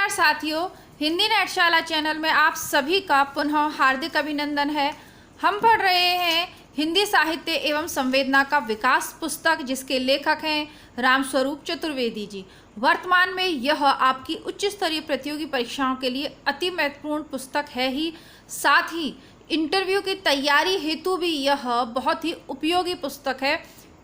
नमस्कार साथियों, हिंदी नेटशाला चैनल में आप सभी का पुनः हार्दिक अभिनंदन है। हम पढ़ रहे हैं हिंदी साहित्य एवं संवेदना का विकास पुस्तक, जिसके लेखक हैं रामस्वरूप चतुर्वेदी जी। वर्तमान में यह आपकी उच्च स्तरीय प्रतियोगी परीक्षाओं के लिए अति महत्वपूर्ण पुस्तक है ही, साथ ही इंटरव्यू की तैयारी हेतु भी यह बहुत ही उपयोगी पुस्तक है।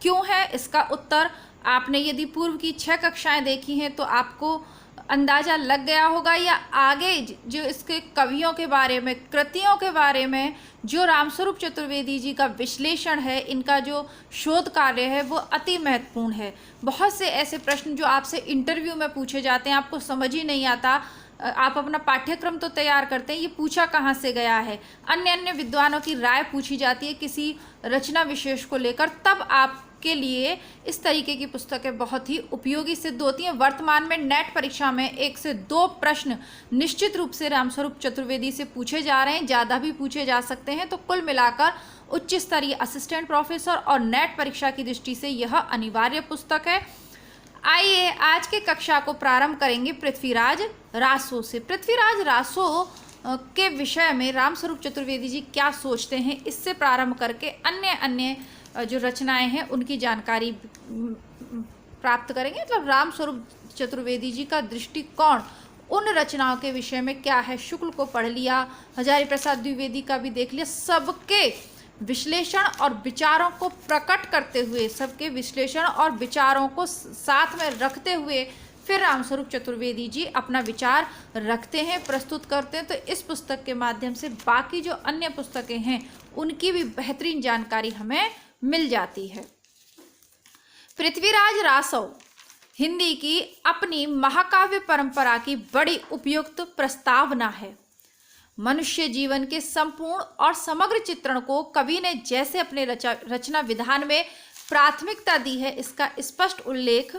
क्यों है इसका उत्तर आपने यदि पूर्व की 6 कक्षाएं देखी हैं तो आपको अंदाज़ा लग गया होगा, या आगे जो इसके कवियों के बारे में, कृतियों के बारे में जो रामस्वरूप चतुर्वेदी जी का विश्लेषण है, इनका जो शोध कार्य है वो अति महत्वपूर्ण है। बहुत से ऐसे प्रश्न जो आपसे इंटरव्यू में पूछे जाते हैं, आपको समझ ही नहीं आता, आप अपना पाठ्यक्रम तो तैयार करते हैं, ये पूछा कहाँ से गया है, अन्य अन्य विद्वानों की राय पूछी जाती है किसी रचना विशेष को लेकर, तब आपके लिए इस तरीके की पुस्तकें बहुत ही उपयोगी सिद्ध होती हैं। वर्तमान में नेट परीक्षा में 1 से 2 प्रश्न निश्चित रूप से रामस्वरूप चतुर्वेदी से पूछे जा रहे हैं, ज़्यादा भी पूछे जा सकते हैं। तो कुल मिलाकर उच्च स्तरीय असिस्टेंट प्रोफेसर और नेट परीक्षा की दृष्टि से यह अनिवार्य पुस्तक है। आइए आज के कक्षा को प्रारंभ करेंगे पृथ्वीराज रासो से। पृथ्वीराज रासो के विषय में रामस्वरूप चतुर्वेदी जी क्या सोचते हैं, इससे प्रारंभ करके अन्य अन्य जो रचनाएं हैं उनकी जानकारी प्राप्त करेंगे। मतलब रामस्वरूप चतुर्वेदी जी का दृष्टिकोण उन रचनाओं के विषय में क्या है। शुक्ल को पढ़ लिया, हजारी प्रसाद द्विवेदी का भी देख लिया, सबके विश्लेषण और विचारों को प्रकट करते हुए, सबके विश्लेषण और विचारों को साथ में रखते हुए फिर रामस्वरूप चतुर्वेदी जी अपना विचार रखते हैं, प्रस्तुत करते हैं। तो इस पुस्तक के माध्यम से बाकी जो अन्य पुस्तकें हैं उनकी भी बेहतरीन जानकारी हमें मिल जाती है। पृथ्वीराज रासो हिंदी की अपनी महाकाव्य परंपरा की बड़ी उपयुक्त प्रस्तावना है। मनुष्य जीवन के संपूर्ण और समग्र चित्रण को कवि ने जैसे अपने रचना विधान में प्राथमिकता दी है, इसका स्पष्ट उल्लेख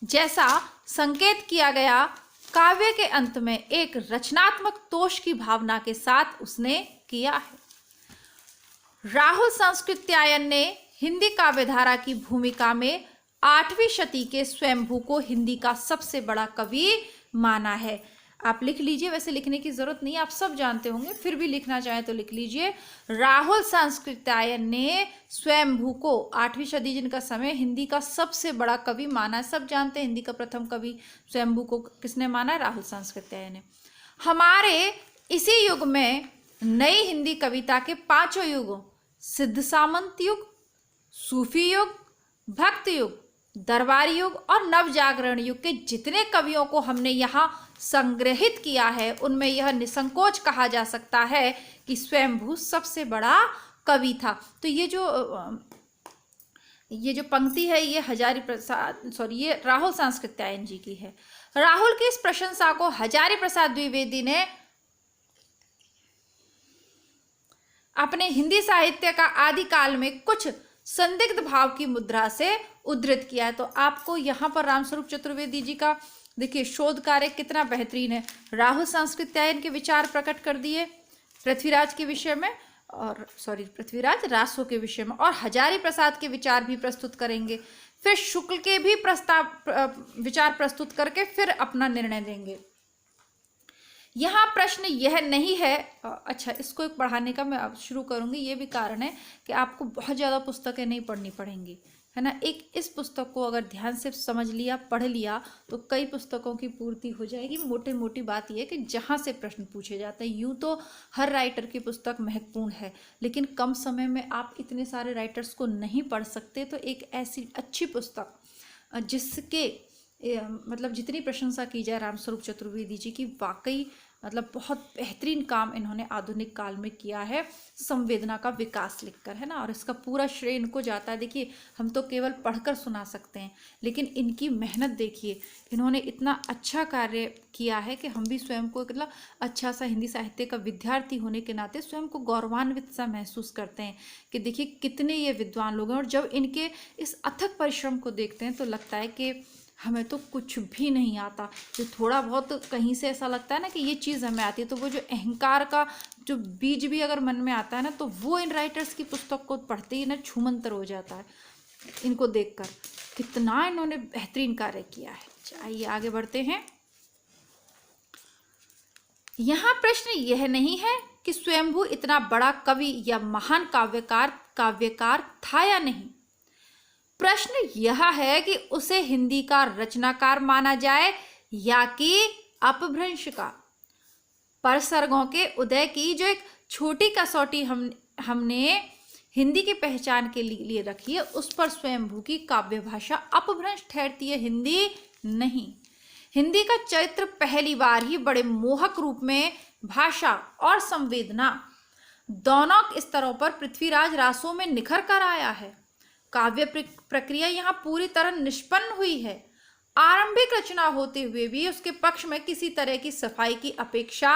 जैसा संकेत किया गया काव्य के अंत में एक रचनात्मक तोष की भावना के साथ उसने किया है। राहुल सांस्कृत्यायन ने हिंदी काव्यधारा की भूमिका में 8वीं शती के स्वयंभू को हिंदी का सबसे बड़ा कवि माना है। आप लिख लीजिए, वैसे लिखने की जरूरत नहीं, आप सब जानते होंगे, फिर भी लिखना चाहें तो लिख लीजिए। राहुल सांस्कृत्यायन ने स्वयंभू को 8वीं सदी जिनका समय हिंदी का सबसे बड़ा कवि माना है। सब जानते हैं हिंदी का प्रथम कवि स्वयंभू को किसने माना है? राहुल सांस्कृत्यायन ने। हमारे इसी युग में नई हिंदी कविता के 5 युगों, सिद्ध सामंत युग, सूफी युग, भक्त युग, दरबारी युग और नवजागरण युग के जितने कवियों को हमने यहाँ संग्रहित किया है, उनमें यह निसंकोच कहा जा सकता है कि स्वयंभू सबसे बड़ा कवि था। तो ये जो पंक्ति है ये ये राहुल सांस्कृत्यायन जी की है। राहुल की इस प्रशंसा को हजारी प्रसाद द्विवेदी ने अपने हिंदी साहित्य का आदिकाल में कुछ संदिग्ध भाव की मुद्रा से उद्धृत किया है। तो आपको यहाँ पर रामस्वरूप चतुर्वेदी जी का देखिए शोध कार्य कितना बेहतरीन है। राहुल सांस्कृत्यायन के विचार प्रकट कर दिए पृथ्वीराज के विषय में, और पृथ्वीराज रासो के विषय में, और हजारी प्रसाद के विचार भी प्रस्तुत करेंगे। फिर शुक्ल के भी विचार प्रस्तुत करके फिर अपना निर्णय देंगे। यहाँ प्रश्न यह नहीं है, अच्छा इसको एक पढ़ाने का मैं अब शुरू करूँगी, ये भी कारण है कि आपको बहुत ज़्यादा पुस्तकें नहीं पढ़नी पड़ेंगी, है ना। एक इस पुस्तक को अगर ध्यान से समझ लिया, पढ़ लिया, तो कई पुस्तकों की पूर्ति हो जाएगी। मोटी बात यह है कि जहाँ से प्रश्न पूछे जाते हैं, यूँ तो हर राइटर की पुस्तक महत्वपूर्ण है, लेकिन कम समय में आप इतने सारे राइटर्स को नहीं पढ़ सकते। तो एक ऐसी अच्छी पुस्तक जिसके मतलब जितनी प्रशंसा की जाए रामस्वरूप चतुर्वेदी जी की, वाकई मतलब बहुत बेहतरीन काम इन्होंने आधुनिक काल में किया है संवेदना का विकास लिखकर, है ना। और इसका पूरा श्रेय इनको जाता है। देखिए हम तो केवल पढ़कर सुना सकते हैं, लेकिन इनकी मेहनत देखिए, इन्होंने इतना अच्छा कार्य किया है कि हम भी स्वयं को मतलब अच्छा सा हिंदी साहित्य का विद्यार्थी होने के नाते स्वयं को गौरवान्वित सा महसूस करते हैं कि देखिए कितने ये विद्वान लोग हैं। और जब इनके इस अथक परिश्रम को देखते हैं तो लगता है कि हमें तो कुछ भी नहीं आता। जो थोड़ा बहुत कहीं से ऐसा लगता है ना कि ये चीज़ हमें आती है, तो वो जो अहंकार का जो बीज भी अगर मन में आता है ना, तो वो इन राइटर्स की पुस्तक को पढ़ते ही ना छूमंतर हो जाता है। इनको देखकर कितना इन्होंने बेहतरीन कार्य किया है। आइए आगे बढ़ते हैं। यहाँ प्रश्न यह नहीं है कि स्वयंभू इतना बड़ा कवि या महान काव्यकार था या नहीं। प्रश्न यह है कि उसे हिंदी का रचनाकार माना जाए या कि अपभ्रंश का। परसर्गों के उदय की जो एक छोटी कसौटी हमने हिंदी की पहचान के लिए रखी है, उस पर स्वयंभू की काव्य भाषा अपभ्रंश ठहरती है, हिंदी नहीं। हिंदी का चरित्र पहली बार ही बड़े मोहक रूप में भाषा और संवेदना दोनों स्तरों पर पृथ्वीराज रासो में निखर कर आया है। काव्य प्रक्रिया यहाँ पूरी तरह निष्पन्न हुई है। आरंभिक रचना होते हुए भी उसके पक्ष में किसी तरह की सफाई की अपेक्षा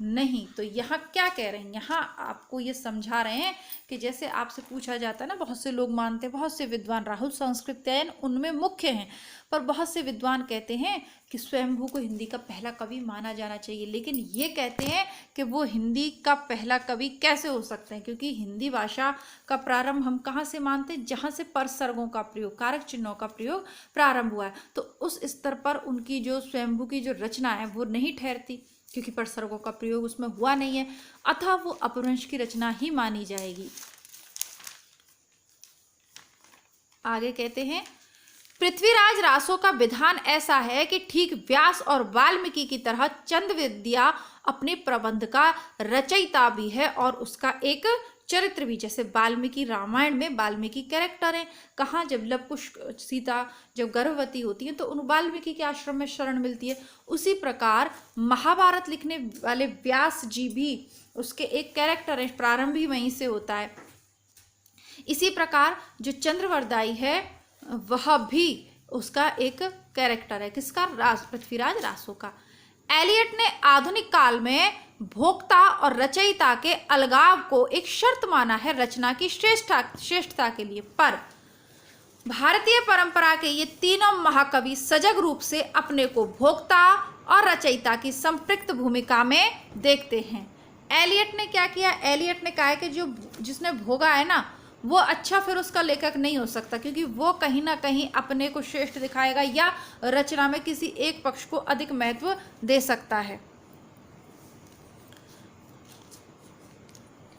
नहीं। तो यहाँ क्या कह रहे हैं, यहाँ आपको ये समझा रहे हैं कि जैसे आपसे पूछा जाता है ना, बहुत से लोग मानते हैं, बहुत से विद्वान राहुल संस्कृत्यायन उनमें मुख्य हैं, पर बहुत से विद्वान कहते हैं कि स्वयंभू को हिंदी का पहला कवि माना जाना चाहिए। लेकिन ये कहते हैं कि वो हिंदी का पहला कवि कैसे हो सकते हैं, क्योंकि हिंदी भाषा का प्रारंभ हम कहाँ से मानते हैं, जहाँ से परसर्गों का प्रयोग, कारक चिन्हों का प्रयोग प्रारंभ हुआ है। तो उस स्तर पर उनकी जो स्वयंभू की जो रचना है वो नहीं ठहरती, क्योंकि परसर्गों का प्रयोग उसमें हुआ नहीं है, अतः वो अपभ्रंश की रचना ही मानी जाएगी। आगे कहते हैं, पृथ्वीराज रासो का विधान ऐसा है कि ठीक व्यास और वाल्मीकि की तरह चंद विद्या अपने प्रबंध का रचयिता भी है और उसका एक चरित्र भी। जैसे वाल्मीकि रामायण में वाल्मीकि कैरेक्टर है, कहाँ जब लवकुश सीता जब गर्भवती होती है तो उन वाल्मीकि के आश्रम में शरण मिलती है। उसी प्रकार महाभारत लिखने वाले व्यास जी भी उसके एक कैरेक्टर है, प्रारंभ भी वहीं से होता है। इसी प्रकार जो चंद्रवरदाई है वह भी उसका एक कैरेक्टर है, किसका, पृथ्वीराज रासो का। एलियट ने आधुनिक काल में भोक्ता और रचयिता के अलगाव को एक शर्त माना है रचना की श्रेष्ठता के लिए, पर भारतीय परंपरा के ये तीनों महाकवि सजग रूप से अपने को भोक्ता और रचयिता की संपृक्त भूमिका में देखते हैं। एलियट ने क्या किया, एलियट ने कहा है कि जिसने भोगा है ना वो अच्छा फिर उसका लेखक नहीं हो सकता, क्योंकि वो कहीं ना कहीं अपने को श्रेष्ठ दिखाएगा या रचना में किसी एक पक्ष को अधिक महत्व दे सकता है।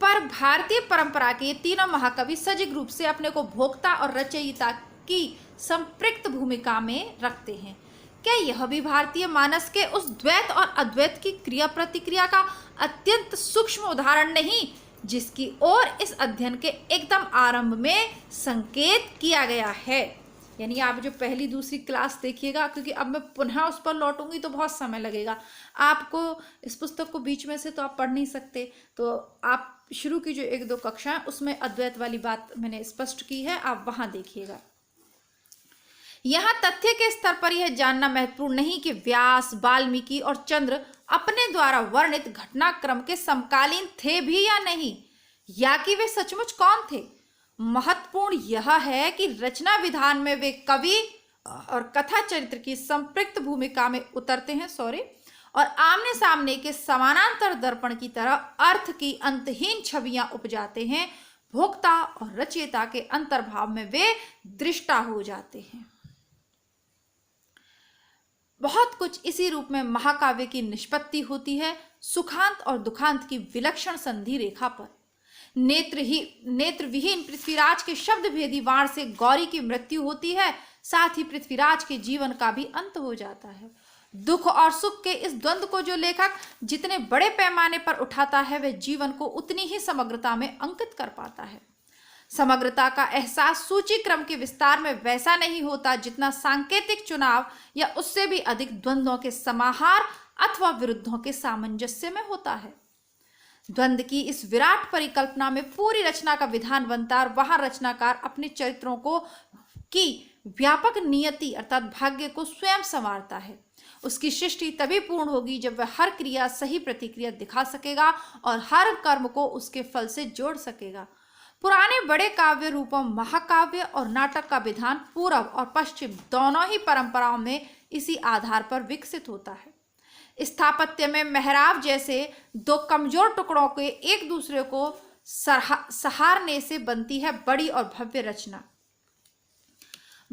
पर भारतीय परंपरा के ये तीनों महाकवि सजग रूप से अपने को भोक्ता और रचयिता की संपृक्त भूमिका में रखते हैं। क्या यह भी भारतीय मानस के उस द्वैत और अद्वैत की क्रिया प्रतिक्रिया का अत्यंत सूक्ष्म उदाहरण नहीं, जिसकी ओर इस अध्ययन के एकदम आरंभ में संकेत किया गया है। यानी आप जो पहली दूसरी क्लास देखिएगा, क्योंकि अब मैं पुनः उस पर लौटूंगी तो बहुत समय लगेगा आपको, इस पुस्तक को बीच में से तो आप पढ़ नहीं सकते, तो आप शुरू की जो एक दो कक्षाएं उसमें अद्वैत वाली बात मैंने स्पष्ट की है, आप वहां देखिएगा। यहाँ तथ्य के स्तर पर यह जानना महत्वपूर्ण नहीं कि व्यास, वाल्मीकि और चंद्र अपने द्वारा वर्णित घटनाक्रम के समकालीन थे भी या नहीं, या कि वे सचमुच कौन थे। महत्वपूर्ण यह है कि रचना विधान में वे कवि और कथा चरित्र की संपृक्त भूमिका में उतरते हैं और आमने सामने के समानांतर दर्पण की तरह अर्थ की अंतहीन छवियां उपजाते हैं। भोक्ता और रचयिता के अंतर्भाव में वे दृष्टा हो जाते हैं। बहुत कुछ इसी रूप में महाकाव्य की निष्पत्ति होती है, सुखांत और दुखांत की विलक्षण संधि रेखा पर। नेत्र विहीन पृथ्वीराज के शब्द भेदी वाण से गौरी की मृत्यु होती है, साथ ही पृथ्वीराज के जीवन का भी अंत हो जाता है। दुख और सुख के इस द्वंद्व को जो लेखक जितने बड़े पैमाने पर उठाता है, वह जीवन को उतनी ही समग्रता में अंकित कर पाता है। समग्रता का एहसास सूची क्रम के विस्तार में वैसा नहीं होता जितना सांकेतिक चुनाव या उससे भी अधिक द्वंद्वों के समाहार अथवा विरुद्धों के सामंजस्य में होता है। द्वंद्व की इस विराट परिकल्पना में पूरी रचना का विधान बनता है और वहां रचनाकार अपने चरित्रों को की व्यापक नियति अर्थात भाग्य को स्वयं संवारता है। उसकी सृष्टि तभी पूर्ण होगी जब वह हर क्रिया सही प्रतिक्रिया दिखा सकेगा और हर कर्म को उसके फल से जोड़ सकेगा। पुराने बड़े काव्य रूपों महाकाव्य और नाटक का विधान पूर्व और पश्चिम दोनों ही परंपराओं में इसी आधार पर विकसित होता है। स्थापत्य में मेहराब जैसे दो कमजोर टुकड़ों के एक दूसरे को सहारने से बनती है बड़ी और भव्य रचना।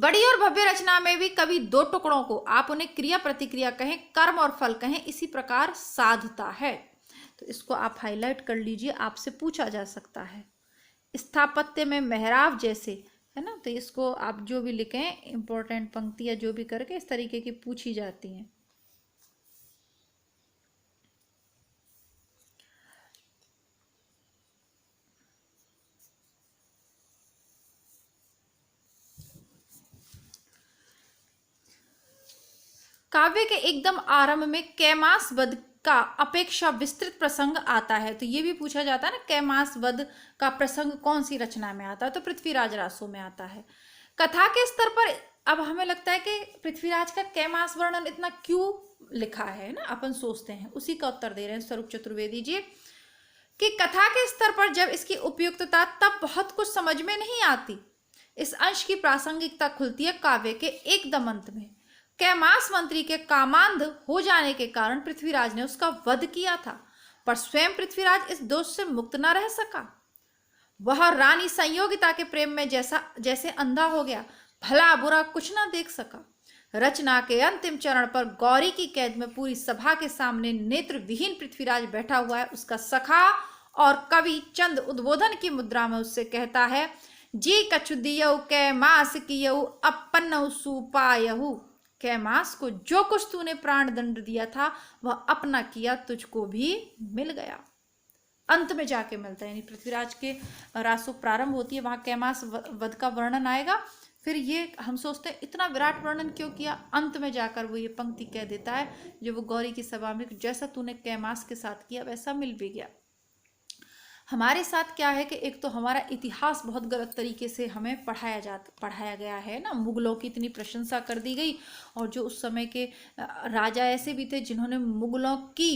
बड़ी और भव्य रचना में भी कवि दो टुकड़ों को, आप उन्हें क्रिया प्रतिक्रिया कहें, कर्म और फल कहें, इसी प्रकार साधता है। तो इसको आप हाईलाइट कर लीजिए, आपसे पूछा जा सकता है। स्थापत्य में मेहराब जैसे, है ना, तो इसको आप जो भी लिखें इंपॉर्टेंट पंक्तियां जो भी करके इस तरीके की पूछी जाती हैं। काव्य के एकदम आरंभ में कैमास वध का अपेक्षा विस्तृत प्रसंग आता है। तो ये भी पूछा जाता है ना, कैमास वध का प्रसंग कौन सी रचना में आता है, तो पृथ्वीराज रासो में आता है। कथा के स्तर पर अब हमें लगता है कि पृथ्वीराज का कैमास वर्णन इतना क्यों लिखा है ना, अपन सोचते हैं, उसी का उत्तर दे रहे हैं स्वरूप चतुर्वेदी जी कि कथा के स्तर पर जब इसकी उपयुक्तता तब बहुत कुछ समझ में नहीं आती। इस अंश की प्रासंगिकता खुलती है काव्य के एकदम अंत में। कैमास मंत्री के कामांध हो जाने के कारण पृथ्वीराज ने उसका वध किया था, पर स्वयं पृथ्वीराज इस दोष से मुक्त न रह सका। वह रानी संयोगिता के प्रेम में जैसे अंधा हो गया, भला बुरा कुछ ना देख सका। रचना के अंतिम चरण पर गौरी की कैद में पूरी सभा के सामने नेत्र विहीन पृथ्वीराज बैठा हुआ है। उसका सखा और कवि चंद उद्बोधन की मुद्रा में उससे कहता है, जी कछु दियौ कैमास कियौ अपन्न सुपायहु। कैमास को जो कुछ तूने प्राण दंड दिया था वह अपना किया तुझको भी मिल गया। अंत में जाके मिलता है, यानी पृथ्वीराज के रासो प्रारंभ होती है, वहां कैमास वध का वर्णन आएगा। फिर ये हम सोचते हैं इतना विराट वर्णन क्यों किया, अंत में जाकर वो ये पंक्ति कह देता है जो वो गौरी की सभा में, जैसा तूने कैमास के साथ किया वैसा मिल भी गया। हमारे साथ क्या है कि एक तो हमारा इतिहास बहुत गलत तरीके से हमें पढ़ाया गया है ना। मुगलों की इतनी प्रशंसा कर दी गई, और जो उस समय के राजा ऐसे भी थे जिन्होंने मुगलों की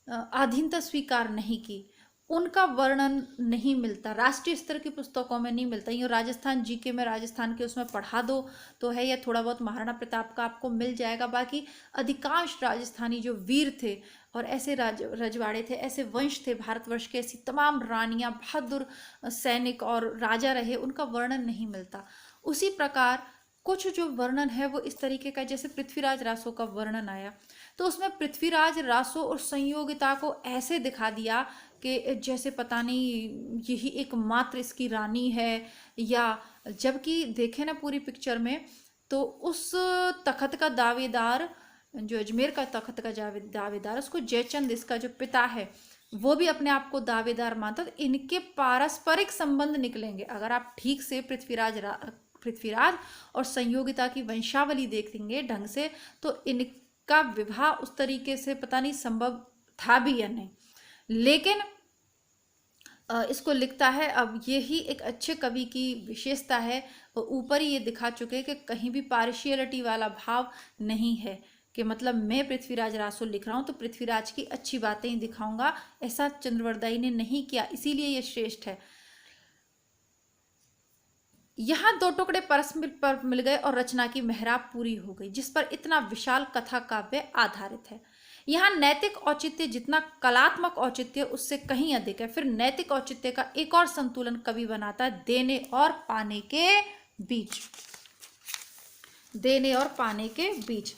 अधीनता स्वीकार नहीं की, उनका वर्णन नहीं मिलता, राष्ट्रीय स्तर की पुस्तकों में नहीं मिलता। ये राजस्थान जीके में राजस्थान के उसमें पढ़ा दो तो है, या थोड़ा बहुत महाराणा प्रताप का आपको मिल जाएगा। बाकी अधिकांश राजस्थानी जो वीर थे और ऐसे रजवाड़े थे, ऐसे वंश थे भारतवर्ष के, ऐसी तमाम रानियां, बहादुर सैनिक और राजा रहे, उनका वर्णन नहीं मिलता। उसी प्रकार कुछ जो वर्णन है वो इस तरीके का, जैसे पृथ्वीराज रासो का वर्णन आया तो उसमें पृथ्वीराज रासो और संयोगिता को ऐसे दिखा दिया कि जैसे पता नहीं यही एकमात्र इसकी रानी है, या जबकि देखे ना पूरी पिक्चर में तो उस तखत का दावेदार, जो अजमेर का तखत का दावेदार, उसको जयचंद इसका जो पिता है वो भी अपने आप को दावेदार मानता। तो इनके पारस्परिक संबंध निकलेंगे अगर आप ठीक से पृथ्वीराज और संयोगिता की वंशावली देखेंगे ढंग से, तो इनका विवाह उस तरीके से पता नहीं संभव था भी या नहीं। लेकिन इसको लिखता है, अब यही एक अच्छे कवि की विशेषता है, ऊपर ही ये दिखा चुके हैं कि कहीं भी पार्शियलिटी वाला भाव नहीं है कि मतलब मैं पृथ्वीराज रासो लिख रहा हूँ तो पृथ्वीराज की अच्छी बातें ही दिखाऊंगा, ऐसा चंद्रवरदाई ने नहीं किया, इसीलिए ये श्रेष्ठ है। यहाँ दो टुकड़े परस्पर मिल गए और रचना की मेहराब पूरी हो गई, जिस पर इतना विशाल कथा काव्य आधारित है। यहाँ नैतिक औचित्य जितना कलात्मक औचित्य उससे कहीं अधिक है। फिर नैतिक औचित्य का एक और संतुलन कवि बनाता है देने और पाने के बीच। देने और पाने के बीच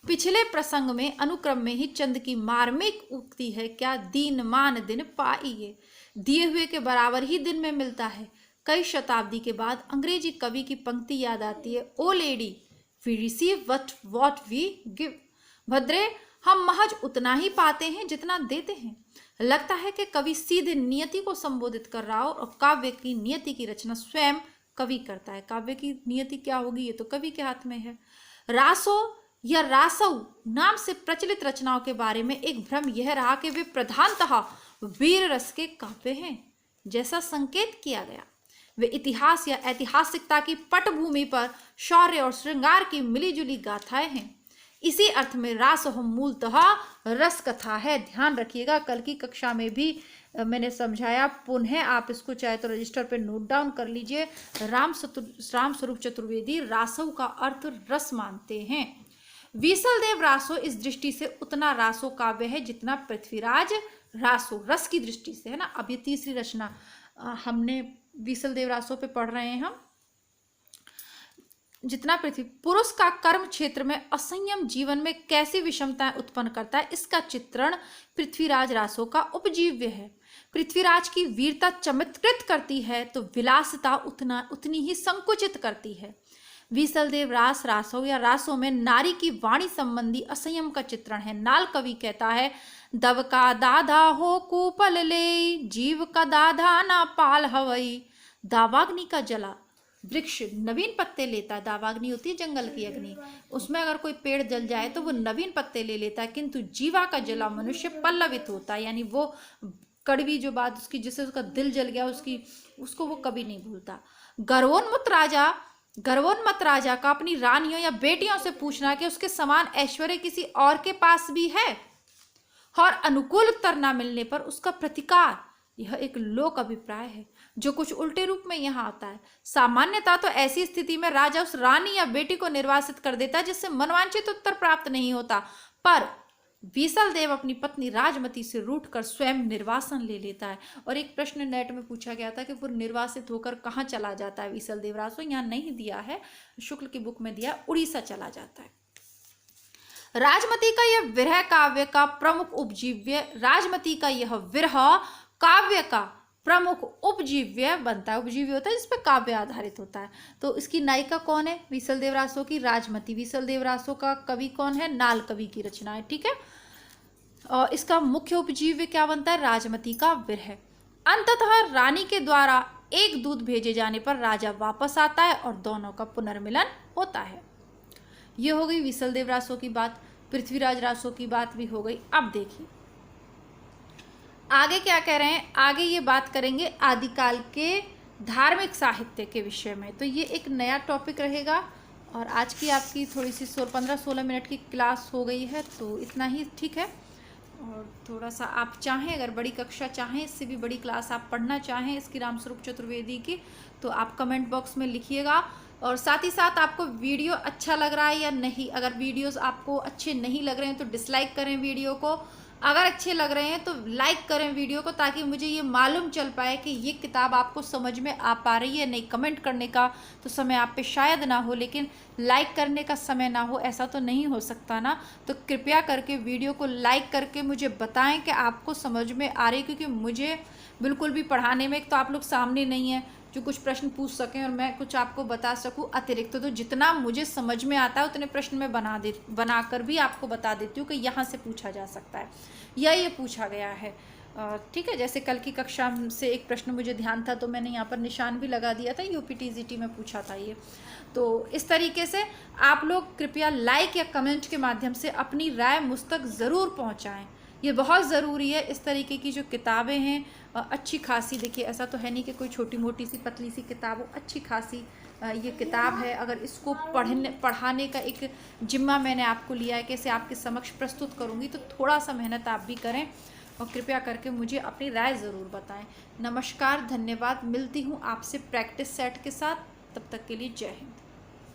पिछले प्रसंग में अनुक्रम में ही चंद की मार्मिक उक्ति है, क्या दीन मान दिन पाइए, दिए हुए के बराबर ही दिन में मिलता है। कई शताब्दी के बाद अंग्रेजी कवि की पंक्ति याद आती है, O lady we receive what we give. भद्रे, हम महज उतना ही पाते हैं जितना देते हैं। लगता है कि कवि सीधे नियति को संबोधित कर रहा हो, और काव्य की नियति की रचना स्वयं कवि करता है। काव्य की नियति क्या होगी ये तो कवि के हाथ में है। रासो या रासव नाम से प्रचलित रचनाओं के बारे में एक भ्रम यह रहा कि वे प्रधानतः वीर रस के काव्य हैं, जैसा संकेत किया गया। वे इतिहास या ऐतिहासिकता की पटभूमि पर शौर्य और श्रृंगार की मिलीजुली गाथाएं हैं। इसी अर्थ में रास मूलतः रस कथा है। ध्यान रखिएगा, कल की कक्षा में भी मैंने समझाया, पुनः आप इसको चाहे तो रजिस्टर पे नोट डाउन कर लीजिए। राम स्वरूप चतुर्वेदी रासव का अर्थ रस मानते हैं। वीसलदेव रासो इस दृष्टि से उतना रासो काव्य है जितना पृथ्वीराज रासो रस की दृष्टि से है ना। अब ये तीसरी रचना हमने वीसलदेव रासो पे पढ़ रहे हैं हम। जितना पृथ्वी पुरुष का कर्म क्षेत्र में असंयम जीवन में कैसी विषमताएं उत्पन्न करता है, इसका चित्रण पृथ्वीराज रासो का उपजीव्य है। पृथ्वीराज की वीरता चमत्कृत करती है तो विलासिता उतनी ही संकुचित करती है। वीसलदेव रास रासो या रासो में नारी की वाणी संबंधी असंयम का चित्रण है। नाल कवि कहता है, दव का दाधा हो कूपल ले, जीव का दाधा ना पाल हवई। दावाग्नि का जला वृक्ष नवीन पत्ते लेता है, दावाग्नि होती है जंगल की अग्नि, उसमें अगर कोई पेड़ जल जाए तो वो नवीन पत्ते ले लेता है, किंतु जीवा का जला मनुष्य पल्लवित होता है, यानी वो कड़वी जो बात उसकी, जिससे उसका दिल जल गया उसको वो कभी नहीं भूलता। गर्वोन्मत्त राजा का अपनी रानियों या बेटियों से पूछना कि उसके समान ऐश्वर्य किसी और के पास भी है, और अनुकूल उत्तर न मिलने पर उसका प्रतिकार, यह एक लोक अभिप्राय है जो कुछ उल्टे रूप में यहाँ आता है। सामान्यतः तो ऐसी स्थिति में राजा उस रानी या बेटी को निर्वासित कर देता है जिससे मनवांछित उत्तर प्राप्त नहीं होता, पर वीसलदेव अपनी पत्नी राजमती से रूठकर स्वयं निर्वासन ले लेता है। और एक प्रश्न नेट में पूछा गया था कि वो निर्वासित होकर कहाँ चला जाता है वीसलदेव रासो, यहाँ नहीं दिया है, शुक्ल की बुक में दिया, उड़ीसा चला जाता है। राजमती का यह विरह काव्य का प्रमुख उपजीव्य, राजमती का यह विरह काव्य का प्रमुख उपजीव्य बनता है। उपजीव्य होता है जिस पर काव्य आधारित होता है। तो इसकी नायिका कौन है? वीसलदेव रासो की राजमती। वीसलदेव रासो का कवि कौन है? नाल कवि की रचना है, ठीक है। और इसका मुख्य उपजीव्य क्या बनता है? राजमती का विरह। अंततः रानी के द्वारा एक दूत भेजे जाने पर राजा वापस आता है और दोनों का पुनर्मिलन होता है। ये हो गई वीसलदेव रासो की बात। पृथ्वीराज रासो की बात भी हो गई। अब देखिए आगे क्या कह रहे हैं। आगे ये बात करेंगे आदिकाल के धार्मिक साहित्य के विषय में। तो ये एक नया टॉपिक रहेगा और आज की आपकी थोड़ी सी 15-16 मिनट की क्लास हो गई है, तो इतना ही ठीक है। और थोड़ा सा आप चाहें, अगर बड़ी कक्षा चाहें, इससे भी बड़ी क्लास आप पढ़ना चाहें इसकी रामस्वरूप चतुर्वेदी की, तो आप कमेंट बॉक्स में लिखिएगा। और साथ ही साथ आपको वीडियो अच्छा लग रहा है या नहीं, अगर वीडियोस आपको अच्छे नहीं लग रहे हैं तो डिसलाइक करें वीडियो को, अगर अच्छे लग रहे हैं तो लाइक करें वीडियो को, ताकि मुझे ये मालूम चल पाए कि ये किताब आपको समझ में आ पा रही है नहीं। कमेंट करने का तो समय आप पे शायद ना हो, लेकिन लाइक करने का समय ना हो, ऐसा तो नहीं हो सकता ना। तो कृपया करके वीडियो को लाइक करके मुझे बताएं कि आपको समझ में आ रही, क्योंकि मुझे बिल्कुल भी पढ़ाने में, एक तो आप लोग सामने नहीं है जो कुछ प्रश्न पूछ सकें और मैं कुछ आपको बता सकूं अतिरिक्त, तो जितना मुझे समझ में आता है उतने प्रश्न मैं बनाकर भी आपको बता देती हूँ कि यहाँ से पूछा जा सकता है या ये पूछा गया है, ठीक है। जैसे कल की कक्षा से एक प्रश्न मुझे ध्यान था तो मैंने यहाँ पर निशान भी लगा दिया था, यूपीटीजीटी में पूछा था ये। तो इस तरीके से आप लोग कृपया लाइक या कमेंट के माध्यम से अपनी राय मुझ तक ज़रूर पहुँचाएँ, ये बहुत ज़रूरी है। इस तरीके की जो किताबें हैं अच्छी खासी, देखिए ऐसा तो है नहीं कि कोई छोटी मोटी सी पतली सी किताब हो, अच्छी खासी ये किताब है। अगर इसको पढ़ाने का एक जिम्मा मैंने आपको लिया है कि इसे आपके समक्ष प्रस्तुत करूँगी, तो थोड़ा सा मेहनत आप भी करें और कृपया करके मुझे अपनी राय ज़रूर बताएं। नमस्कार, धन्यवाद। मिलती हूँ आपसे प्रैक्टिस सेट के साथ, तब तक के लिए जय हिंद।